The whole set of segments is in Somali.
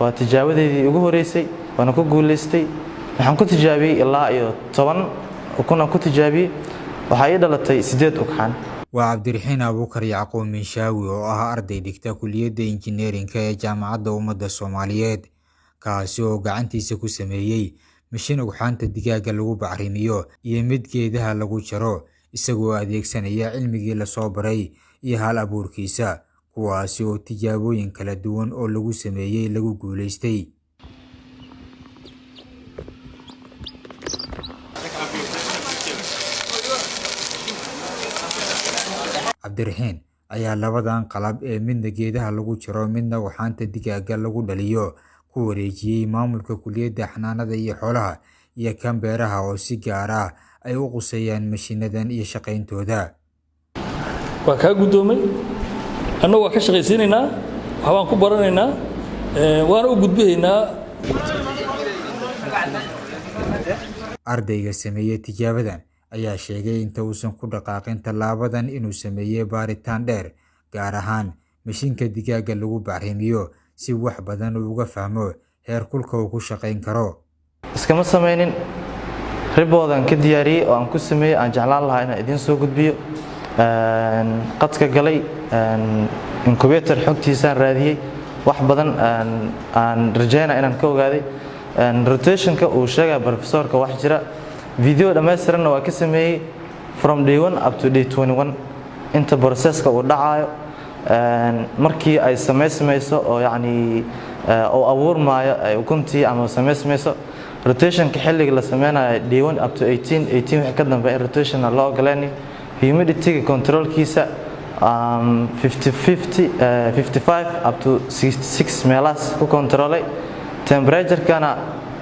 waa tijaabadeedii ugu horeysay waana ku guuleystay waxaan ku tijaabiyay ilaa iyo 10 ukun aan ku tijaabiyay waxa ay dhalatay 8 ukxaan وعبدالرحيم أبو بكر يعقوب من شاوي وأها أرday dhigta kulliyadda injineerinka ee Jaamacadda Ummadda Soomaaliyeed kaasi oo gacantiisa ku sameeyay mashiin ugxaanta digaaga lagu bacrimiyo iyo mid geedaha lagu jaro isagoo adeegsanaya cilmigii la soo baray iyo hal abuurkiisa kuwaasi oo tijaabooyin kala duwan oo lagu sameeyay lagu guuleystay Arday ayaa labadan qalab ee midna geedaha lagu jiro midna waxaanta digaaga lagu dhaliyo ku wareejiyay maamulka kulliyadda xanaanada iyo xoolaha iyo kan beeraha oo si gaar ah ay u qusayaan mashiinadan iyo shaqayntooda waa ka gudoomay annagu waa ka shaqaysiinaynaa waxaan ku baranaynaa waana u gudbinaynaa ardayga sameeyay tijaabadan ayaa sheegay inta uusan ku dhaqaaqin talaabadan inuu sameeyay baaritaan dheer gaar ahaan mashiinka digaaga lagu bacrimiyo si wax badan uga fahmo heer kulka uu ku shaqayn karo iskama sameeynin riboodan ka diyaariyay oo aan ku sameeyay aan jeclaan lahaa inaan idin soo gudbiyo qadka galay incubator xogtiisa raadiyay wax badan aan rajaynaa inaan ka ogaaday rotationka uu sheegay professorka wax jira video dhammaystiranna waa ka sameeyay from day 1 up to day 21 inta processka uu dhacayo markii ay sameysmayso oo yaani oo abuurmaayo ay ukuntii ama sameysmayso rotationka xilliga la sameynayo day 1 up to 18 wixii ka dambeeyay rotation loo ogolaanay humidity controlkiisa 55 up to 66 meelaas ku controlay temperature-kana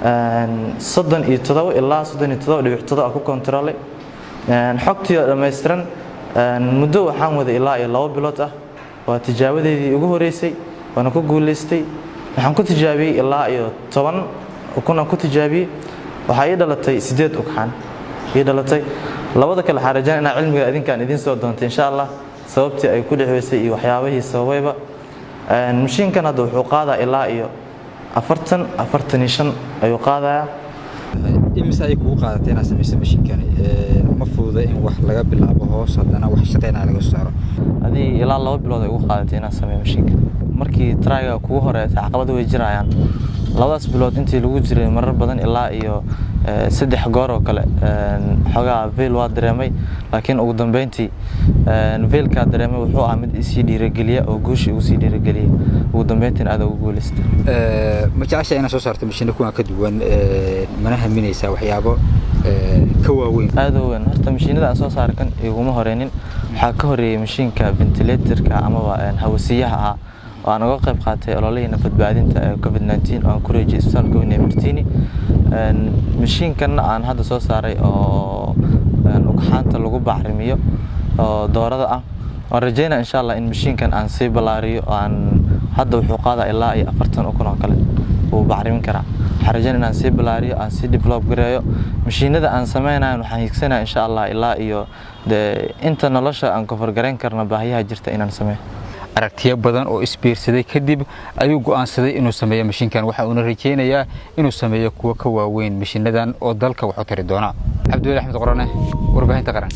37 ilaa 37.7 ku controlay xogtii dhameystiran muddo waxaan wada ilaa 2 bilood ah waa tijaabadeedii ugu horeysay waana ku guuleystay waxaan ku tijaabiyay ilaa 10 ukun aan ku tijaabiyay waxa ay dhalatay 8 ukxaan ay dhalatay labada kale xarajaan inaa cilmiga idinkaan idin soo doontay insha Allah sababtii ay ku dhaxweysay iyo waxyaabahii sabayba mashiinkan hadda wuxuu qaadaa ilaa 45 ayuu qaadaa imisa ay ku qaadatay inaad samayso mashiinkan ma fududa in wax laga bilaabo hoos hadana wax shaqeynaa laga saaro adii ilaa 2 bilood ay ugu qaadatay inaad sameeyo mashiinka markii tryga kugu horeeyay caqabado way jirayaan labadaas bilood intii lagu jiray marar badan ilaa iyo 3 goor oo kale xogaa veil waa dareemay laakiin ugu dambeyntii veilka dareemay wuxuu ahaa mid isii dhiirigeliya oo guushi ugu sii dhiirigeliya ugu dambeyntii aad ugu guuleystay ma jeceshay inaad soo saarto mashiin kuwa ka duwan mana haminaysa waxyaabo ka waaweyn aad u weyn horta mashiinada aan soo saarkan iguma horeynin waxa ka horeeyay mashiinka ventilatorka ama hawasiyaha ah waan uga qayb qaatay ololihii badbaadinta COVID-19 oo aan ku reejiyay isbitaalka weyn ee Martini mashiinkan aan hadda soo saaray oo ugxaanta lagu bacrimiyo oo doorada ah waan rajaynaa insha Allah in mashiinkan aan sii balaariyo aan hadda wuxuu qaadaa ilaa 40 ukun oo kale uu bacrimin karaa xarajan inaan sii balaariyo aan sii develop gareeyo mashiinada aan sameeynayo waxaan hiigsanaa insha Allah ilaa iyo inta nolosha aan ka fargareyn karna baahiyaha jirta inaan sameeyo aragtiyo badan oo isbiirsaday kadib ayuu go'aansaday inuu sameeyo mashiinkan waxa uu rajaynayaa inuu sameeyo kuwa ka waaweyn mashiinadan oo dalka wax u tari doona Cabdullaahi Axmed Qorane warbaahinta qaran